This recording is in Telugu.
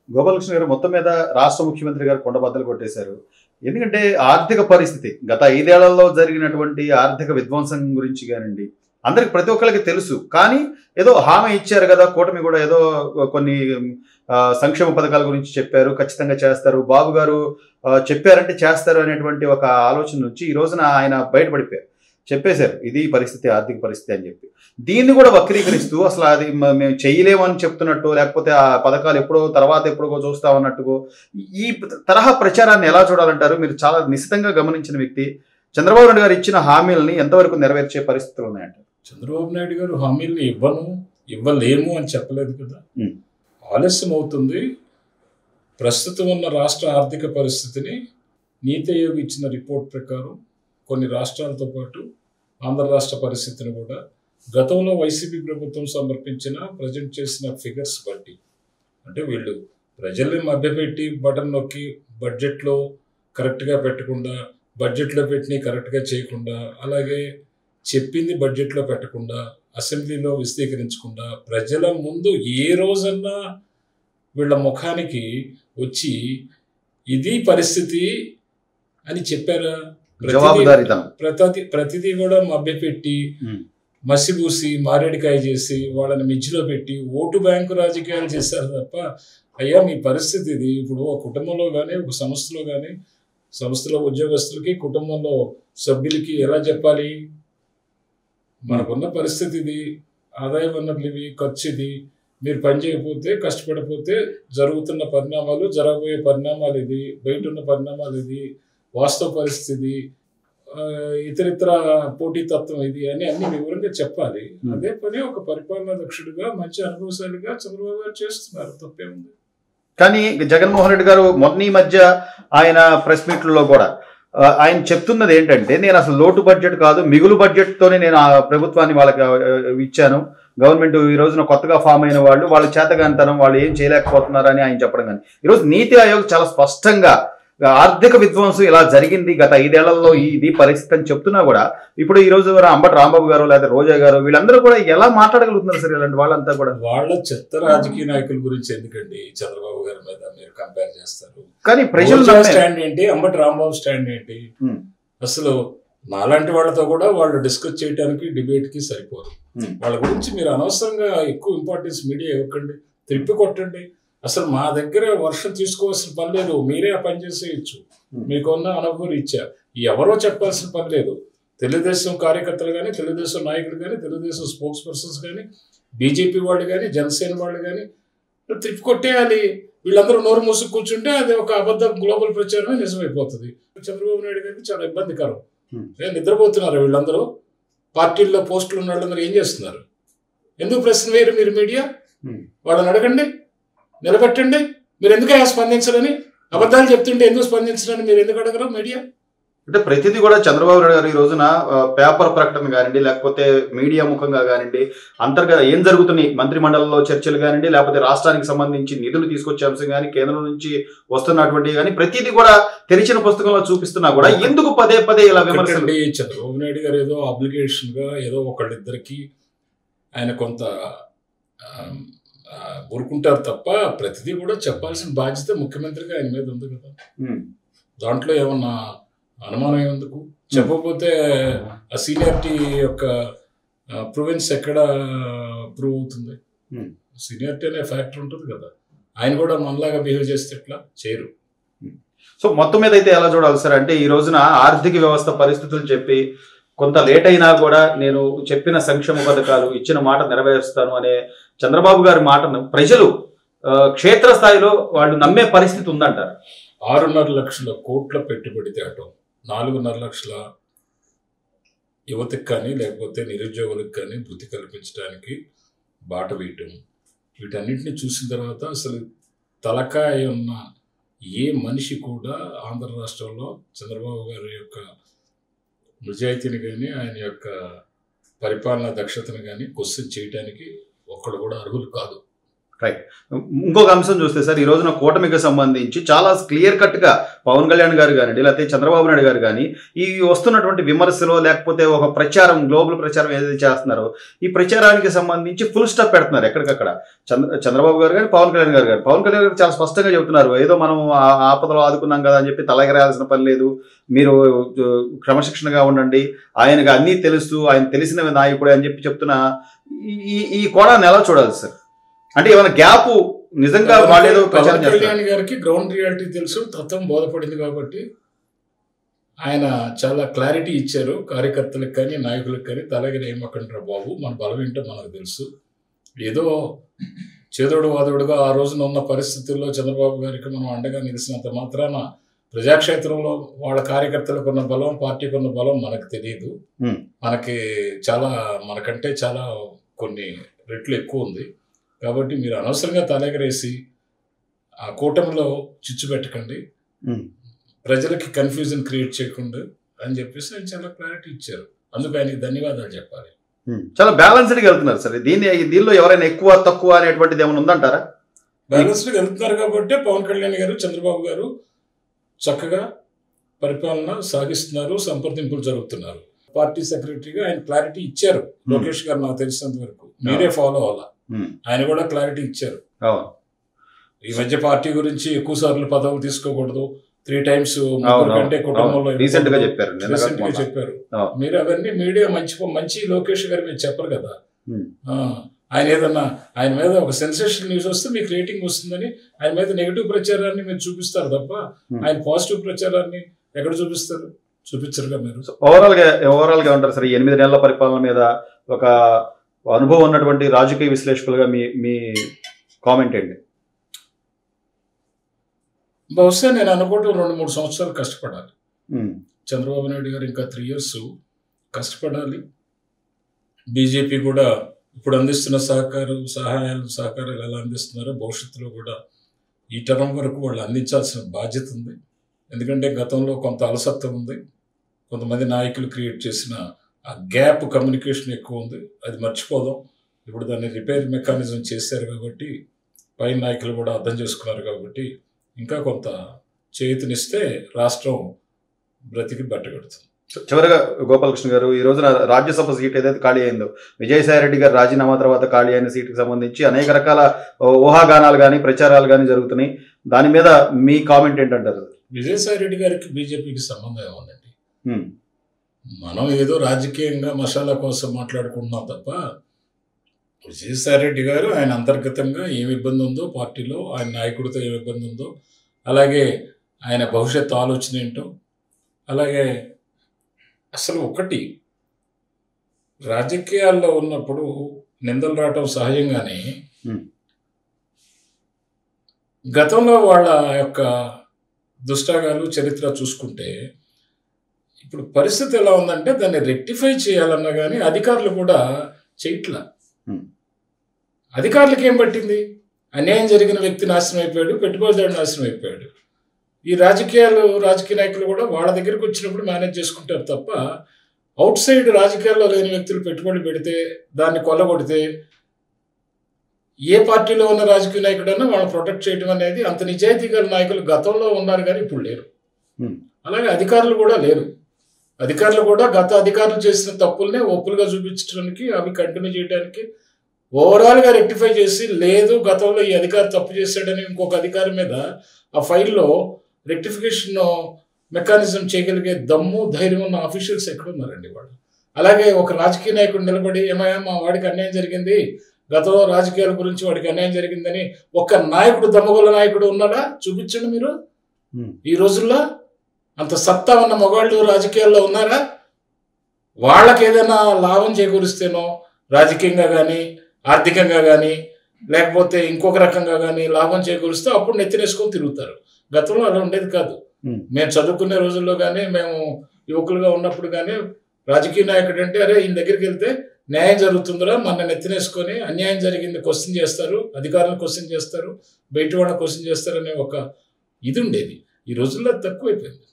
గోపాలకృష్ణ గారు మొత్తం మీద రాష్ట్ర ముఖ్యమంత్రి గారు కొండబద్దలు కొట్టేశారు. ఎందుకంటే ఆర్థిక పరిస్థితి గత 5 ఏళ్లలో జరిగినటువంటి ఆర్థిక విధ్వంసం గురించి కానివ్వండి, అందరికి ప్రతి ఒక్కరికి తెలుసు. కానీ ఏదో హామీ ఇచ్చారు కదా, కూటమి కూడా ఏదో కొన్ని సంక్షేమ పథకాల గురించి చెప్పారు, ఖచ్చితంగా చేస్తారు, బాబు గారు చెప్పారంటే చేస్తారు అనేటువంటి ఒక ఆలోచన నుంచి ఈ రోజున ఆయన బయటపడిపోయారు, చెప్పేశారు ఇది పరిస్థితి, ఆర్థిక పరిస్థితి అని చెప్పి. దీన్ని కూడా వక్రీకరిస్తూ అసలు అది మేము చేయలేమని చెప్తున్నట్టు, లేకపోతే ఆ పథకాలు ఎప్పుడో చూస్తామన్నట్టుగా ఈ తరహా ప్రచారాన్ని ఎలా చూడాలంటారు? మీరు చాలా నిశితంగా గమనించిన వ్యక్తి. చంద్రబాబు నాయుడు గారు ఇచ్చిన హామీలని ఎంతవరకు నెరవేర్చే పరిస్థితులు ఉన్నాయంట? చంద్రబాబు నాయుడు గారు హామీలను ఇవ్వలేము అని చెప్పలేదు కదా. ఆలస్యం అవుతుంది. ప్రస్తుతం ఉన్న రాష్ట్ర ఆర్థిక పరిస్థితిని నీతి ఆయోగ్ ఇచ్చిన రిపోర్ట్ ప్రకారం కొన్ని రాష్ట్రాలతో పాటు ఆంధ్ర రాష్ట్ర పరిస్థితిని కూడా గతంలో వైసీపీ ప్రభుత్వం సమర్పించిన ప్రజెంట్ చేసిన ఫిగర్స్ బట్టి, అంటే వీళ్ళు ప్రజల్ని మభ్యపెట్టి బటన్ నొక్కి బడ్జెట్లో కరెక్ట్గా పెట్టకుండా, బడ్జెట్లో పెట్టిన కరెక్ట్గా చేయకుండా, అలాగే చెప్పింది బడ్జెట్లో పెట్టకుండా, అసెంబ్లీలో విశదీకరించకుండా, ప్రజల ముందు ఏ రోజన్నా వీళ్ళ ముఖానికి వచ్చి ఇది పరిస్థితి అని చెప్పారా? ప్రతిదీ కూడా మభ్యపెట్టి, మసిబూసి, మారేడికాయ చేసి, వాళ్ళని మిజ్జిలో పెట్టి ఓటు బ్యాంకు రాజకీయాలు చేశారు తప్ప, అయ్యా మీ పరిస్థితి ఇది. ఇప్పుడు ఒక కుటుంబంలో కానీ, ఒక సంస్థలో కానీ, సంస్థలో ఉద్యోగస్తులకి, కుటుంబంలో సభ్యులకి ఎలా చెప్పాలి? మనకున్న పరిస్థితి ఇది, ఆదాయ వనరులు ఇవి, ఖర్చు ఇది, మీరు పని చేయకపోతే, కష్టపడిపోతే జరుగుతున్న పరిణామాలు, జరగబోయే పరిణామాలు ఇది, బయట ఉన్న పరిణామాలు ఇది, వాస్తవ పరిస్థితి, ఇతరితర పోటీతత్వం ఇది అని అన్ని వివరంగా చెప్పాలి. అదే పని ఒక పరిపాలనా దక్షుడిగా, మంచి అనుభవశాలిగా చంద్రబాబు గారు చేస్తున్నారు, తప్పేముంది. కానీ జగన్మోహన్ రెడ్డి గారు మొన్న ఈ మధ్య ఆయన ప్రెస్ మీట్లలో కూడా ఆయన చెప్తున్నది ఏంటంటే, నేను అసలు లోటు బడ్జెట్ కాదు, మిగులు బడ్జెట్తోనే నేను ఆ ప్రభుత్వాన్ని వాళ్ళకి ఇచ్చాను. గవర్నమెంట్ ఈ రోజున కొత్తగా ఫామ్ అయిన వాళ్ళు చేతగానితనం, వాళ్ళు ఏం చేయలేకపోతున్నారని ఆయన చెప్పడం. కానీ ఈరోజు నీతి ఆయోగ్ చాలా స్పష్టంగా ఆర్థిక విధ్వంసం ఇలా జరిగింది గత 5 ఏళ్లలో ఇది పరిస్థితి అని చెప్తున్నా కూడా, ఇప్పుడు ఈ రోజు అంబటి రాంబాబు గారు లేదా రోజా గారు వీళ్ళందరూ కూడా ఎలా మాట్లాడగలుగుతున్నారు సార్? ఇలాంటి వాళ్ళంతా కూడా వాళ్ళ చెత్త రాజకీయ నాయకుల గురించి ఎందుకండి చంద్రబాబు గారి మీద మీరు కంపేర్ చేస్తారు? కానీ ప్రజలు స్టాండ్ ఏంటి, అంబటి రాంబాబు స్టాండ్ ఏంటి? అసలు నాలాంటి వాళ్ళతో కూడా వాళ్ళు డిస్కస్ చేయడానికి, డిబేట్ కి సరిపోరు. వాళ్ళ గురించి మీరు అనవసరంగా ఎక్కువ ఇంపార్టెన్స్ మీడియా ఇవ్వకండి, త్రిప్పి కొట్టండి. అసలు మా దగ్గర వర్షం తీసుకోవాల్సిన పని లేదు, మీరే ఆ పని చేసేయచ్చు. మీకున్న అనుభవం ఇచ్చా ఎవరో చెప్పాల్సిన పని లేదు. తెలుగుదేశం కార్యకర్తలు కానీ, తెలుగుదేశం నాయకులు కానీ, తెలుగుదేశం స్పోక్స్ పర్సన్స్ కానీ, బీజేపీ వాళ్ళు కానీ, జనసేన వాళ్ళు కానీ త్రిప్పి కొట్టేయాలి. వీళ్ళందరూ నోరు మూసుకు కూర్చుంటే అది ఒక అబద్ధ గ్లోబల్ ప్రచారమే నిజమైపోతుంది. చంద్రబాబు నాయుడు గారికి చాలా ఇబ్బందికరం. నిద్రపోతున్నారు వీళ్ళందరూ. పార్టీల్లో పోస్టులు ఉన్న వాళ్ళందరూ ఏం చేస్తున్నారు? ఎందుకు ప్రశ్న వేరు మీరు మీడియా? వాళ్ళని అడగండి, నిలబెట్టండి. మీరు ఎందుకు స్పందించరని, అబద్ధాలు చెప్తుంటే ఎందుకు స్పందించరని మీరు ఎందుకు అడగరు మీడియా? అంటే ప్రతిదీ కూడా చంద్రబాబు నాయుడు గారు ఈ రోజున పేపర్ ప్రకటన కానివ్వండి, లేకపోతే మీడియా ముఖంగా కానివ్వండి, అంతర్గత ఏం జరుగుతున్నాయి మంత్రి మండలిలో చర్చలు కానివ్వండి, లేకపోతే రాష్ట్రానికి సంబంధించి నిధులు తీసుకొచ్చే అంశం కానీ, కేంద్రం నుంచి వస్తున్నటువంటి కానీ ప్రతిదీ కూడా తెరిచిన పుస్తకంలో చూపిస్తున్నా కూడా ఎందుకు పదే పదే ఇలా విమర్శలు? చంద్రబాబు నాయుడు గారు ఏదో అప్లికేషన్ గా ఏదో ఒకళ్ళిద్దరికి ఆయన కొంత ఊరుకుంటారు తప్ప ప్రతిదీ కూడా చెప్పాల్సిన బాధ్యత ముఖ్యమంత్రిగా ఆయన మీద ఉంది కదా. దాంట్లో ఏమన్నా అనుమానం ఎందుకు? చెప్పకపోతే ఆ సీనియారిటీ యొక్క ప్రూవెన్స్ ఎక్కడ ప్రూవ్ అవుతుంది? సీనియారిటీ అనే ఫ్యాక్టర్ ఉంటుంది కదా. ఆయన కూడా మనలాగా బిహేవ్ చేస్తే ఎట్లా చేయరు. సో మొత్తం మీద అయితే ఎలా చూడాలి సార్? అంటే ఈ రోజున ఆర్థిక వ్యవస్థ పరిస్థితులు చెప్పి కొంత లేట్ అయినా కూడా నేను చెప్పిన సంక్షేమ పథకాలు ఇచ్చిన మాట నెరవేరుస్తాను అనే చంద్రబాబు గారి మాటను ప్రజలు క్షేత్రస్థాయిలో వాళ్ళు నమ్మే పరిస్థితి ఉందంటారు. 6.5 లక్షల కోట్ల పెట్టుబడి తేవటం, 4.5 లక్షల యువతకు కానీ లేకపోతే నిరుద్యోగులకు కానీ వృత్తి కల్పించడానికి బాట వేయటం, వీటన్నిటిని చూసిన తర్వాత అసలు తలకాయ ఉన్న ఏ మనిషి కూడా ఆంధ్ర రాష్ట్రంలో చంద్రబాబు గారి యొక్క నిజాయితీని కానీ, ఆయన యొక్క పరిపాలనా దక్షతను కానీ క్వశ్చన్ చేయడానికి ఒక్కడు కూడా అర్హులు కాదు. రైట్. ఇంకొక అంశం చూస్తే సార్, ఈ రోజున కూటమికి సంబంధించి చాలా క్లియర్ కట్గా పవన్ కళ్యాణ్ గారు కానివ్వండి, లేకపోతే చంద్రబాబు నాయుడు గారు కానీ ఈ వస్తున్నటువంటి విమర్శలు లేకపోతే ఒక ప్రచారం, గ్లోబల్ ప్రచారం ఏదైతే చేస్తున్నారో ఈ ప్రచారానికి సంబంధించి ఫుల్ స్టాప్ పెడుతున్నారు ఎక్కడికక్కడ. చంద్రబాబు గారు కానీ పవన్ కళ్యాణ్ గారు పవన్ కళ్యాణ్ గారు చాలా స్పష్టంగా చెబుతున్నారు, ఏదో మనం ఆపదలో ఆదుకున్నాం కదా అని చెప్పి తలెగరాల్సిన పని లేదు, మీరు క్రమశిక్షణగా ఉండండి, ఆయనకు అన్నీ తెలుసు, ఆయన తెలిసిన నాయకుడే అని చెప్పి చెప్తున్న ఈ కోణాన్ని ఎలా చూడాలి సార్? అంటే ఏమైనా గ్యాప్ నిజంగా వాళ్ళేదో ప్రచారం చేస్తారు. కళ్యాణ్ గారికి గ్రౌండ్ రియాలిటీ తెలుసు, తత్వం బోధపడింది కాబట్టి ఆయన చాలా క్లారిటీ ఇచ్చారు కార్యకర్తలకు కానీ నాయకులకు కానీ. తలగిన ఏమకంటారా బాబు, మన బలం ఏంటో మనకు తెలుసు. ఏదో చేదోడు వాదోడుగా ఆ రోజున ఉన్న పరిస్థితుల్లో చంద్రబాబు గారికి మనం అండగా నిలిచినంత మాత్రాన ప్రజాక్షేత్రంలో వాళ్ళ కార్యకర్తలకు ఉన్న బలం, పార్టీకి ఉన్న బలం మనకు తెలియదు. మనకి మనకంటే చాలా కొన్ని రెట్లు ఎక్కువ ఉంది. కాబట్టి మీరు అనవసరంగా తలెగరేసి ఆ కూటమిలో చిచ్చు పెట్టకండి, ప్రజలకి కన్ఫ్యూజన్ క్రియేట్ చేయకుండా అని చెప్పేసి ఆయన చాలా క్లారిటీ ఇచ్చారు. అందుకు ఆయనకి ధన్యవాదాలు చెప్పాలి. చాలా బ్యాలెన్స్డ్గా వెళ్తున్నారు సార్. దీనిలో ఎవరైనా ఎక్కువ తక్కువ అనేటువంటిది ఏమైనా ఉందంటారా? బ్యాలెన్స్డ్గా వెళ్తున్నారు కాబట్టి పవన్ కళ్యాణ్ గారు, చంద్రబాబు గారు చక్కగా పరిపాలన సాగిస్తున్నారు, సంప్రదింపులు జరుగుతున్నారు. పార్టీ సెక్రటరీగా ఆయన క్లారిటీ ఇచ్చారు. లోకేష్ గారు నాకు తెలిసినంత వరకు మీరే ఫాలో అవ్వాలా, ఆయన కూడా క్లారిటీ ఇచ్చారు. ఈ మధ్య పార్టీ గురించి ఎక్కువ సార్లు పదవులు తీసుకోకూడదు, 3 times కంటే కుటుంబంలో చెప్పారు. మీరు అవన్నీ మీడియా మంచి లోకేష్ గారు మీరు చెప్పరు కదా. ఆయన ఏదన్నా ఆయన మీద ఒక సెన్సేషన్ న్యూస్ వస్తే మీకు రేటింగ్ వస్తుందని ఆయన మీద నెగిటివ్ ప్రచారాన్ని మీరు చూపిస్తారు తప్ప ఆయన పాజిటివ్ ప్రచారాన్ని ఎక్కడ చూపిస్తారు? చూపించరుగా మీరు. ఓవరాల్ గా ఉంటారు సార్. 8 నెలల పరిపాలన మీద ఒక అనుభవం ఉన్నటువంటి రాజకీయ విశ్లేషకులుగా మీ కామెంట్ ఏంటి? బహుశా నేను అనుకుంటూ 2-3 సంవత్సరాలు కష్టపడాలి. చంద్రబాబు నాయుడు గారు ఇంకా 3 years కష్టపడాలి. బీజేపీ కూడా ఇప్పుడు అందిస్తున్న సహకారాలు ఎలా అందిస్తున్నారో భవిష్యత్తులో కూడా ఈ టర్మ్ వరకు వాళ్ళు అందించాల్సిన బాధ్యత ఉంది. ఎందుకంటే గతంలో కొంత అలసత్వం ఉంది, కొంతమంది నాయకులు క్రియేట్ చేసిన ఆ గ్యాప్ కమ్యూనికేషన్ ఎక్కువ ఉంది, అది మర్చిపోదాం. ఇప్పుడు దాన్ని రిపేర్ మెకానిజం చేశారు కాబట్టి పై నాయకులు కూడా అర్థం చేసుకున్నారు కాబట్టి ఇంకా కొంత చేతినిస్తే రాష్ట్రం బ్రతికి బట్టగడుతుంది. చివరిగా గోపాలకృష్ణ గారు, ఈ రోజున రాజ్యసభ సీట్ ఏదైతే ఖాళీ అయిందో, విజయసాయి రెడ్డి గారు రాజీనామా తర్వాత ఖాళీ అయిన సీటుకి సంబంధించి అనేక రకాల ఊహాగానాలు కానీ ప్రచారాలు కానీ జరుగుతున్నాయి. దాని మీద మీ కామెంట్ ఏంటంటారు? విజయసాయి రెడ్డి గారికి బీజేపీకి సంబంధం ఏముందండి? మనం ఏదో రాజకీయంగా మసాలా కోసం మాట్లాడుకుంటున్నాం తప్ప విజయసాయి రెడ్డి గారు ఆయన అంతర్గతంగా ఏమి ఇబ్బంది ఉందో పార్టీలో, ఆయన నాయకుడితో ఏమి ఇబ్బంది ఉందో, అలాగే ఆయన భవిష్యత్తు ఆలోచన ఏంటో, అలాగే అసలు ఒకటి రాజకీయాల్లో ఉన్నప్పుడు నిందలు రావటం సహజంగానే గతంలో వాళ్ళ యొక్క దుష్టాగాలు చరిత్ర చూసుకుంటే ఇప్పుడు పరిస్థితి ఎలా ఉందంటే దాన్ని రెక్టిఫై చేయాలన్నా కానీ అధికారులు కూడా చేయట్లా. అధికారులకి ఏం పట్టింది? అన్యాయం జరిగిన వ్యక్తి నాశనం అయిపోయాడు, పెట్టుబడిదారుడు నాశనం అయిపోయాడు. ఈ రాజకీయ నాయకులు కూడా వాళ్ళ దగ్గరికి వచ్చినప్పుడు మేనేజ్ చేసుకుంటారు తప్ప అవుట్ సైడ్ రాజకీయాల్లో లేని వ్యక్తులు పెట్టుబడి పెడితే దాన్ని కొల్లగొడితే ఏ పార్టీలో ఉన్న రాజకీయ నాయకుడైనా వాళ్ళని ప్రొటెక్ట్ చేయడం అనేది అంత నిజాయితీ గల నాయకులు గతంలో ఉన్నారు కానీ ఇప్పుడు లేరు. అలాగే అధికారులు కూడా లేరు. అధికారులు కూడా గత అధికారులు చేసిన తప్పుల్నే ఒప్పులుగా చూపించడానికి, అవి కంటిన్యూ చేయడానికి, ఓవరాల్గా రెక్టిఫై చేసి లేదు గతంలో ఈ అధికారి తప్పు చేశాడని ఇంకొక అధికారి మీద ఆ ఫైల్లో రెక్టిఫికేషన్ మెకానిజం చేయగలిగే దమ్ము ధైర్యం ఉన్న ఆఫీషియల్స్ ఎక్కడున్నారండి వాళ్ళు? అలాగే ఒక రాజకీయ నాయకుడు నిలబడి ఏమయ్యా మా వాడికి అన్యాయం జరిగింది, గతంలో రాజకీయాల గురించి వాడికి అన్యాయం జరిగిందని ఒక్క నాయకుడు, దమ్మగొల్ల నాయకుడు ఉన్నాడా? చూపించండి మీరు. ఈ రోజుల్లో అంత సత్తా ఉన్న మగవాళ్ళు రాజకీయాల్లో ఉన్నారా? వాళ్ళకి ఏదైనా లాభం చేకూరిస్తేనో రాజకీయంగా కానీ ఆర్థికంగా కానీ లేకపోతే ఇంకొక రకంగా కానీ లాభం చేకూరిస్తే అప్పుడు నెత్తినేసుకొని తిరుగుతారు. గతంలో అలా ఉండేది కాదు. మేము చదువుకునే రోజుల్లో కానీ మేము యువకులుగా ఉన్నప్పుడు కానీ రాజకీయ నాయకుడు అంటే అరే ఈయన దగ్గరికి వెళ్తే న్యాయం జరుగుతుందిరా, మన నెత్తినేసుకొని అన్యాయం జరిగింది క్వశ్చన్ చేస్తారు, అధికారులను క్వశ్చన్ చేస్తారు, బయట వాళ్ళని క్వశ్చన్ చేస్తారు అనే ఒక ఇది ఉండేది. ఈ రోజుల్లో తక్కువైపోయింది.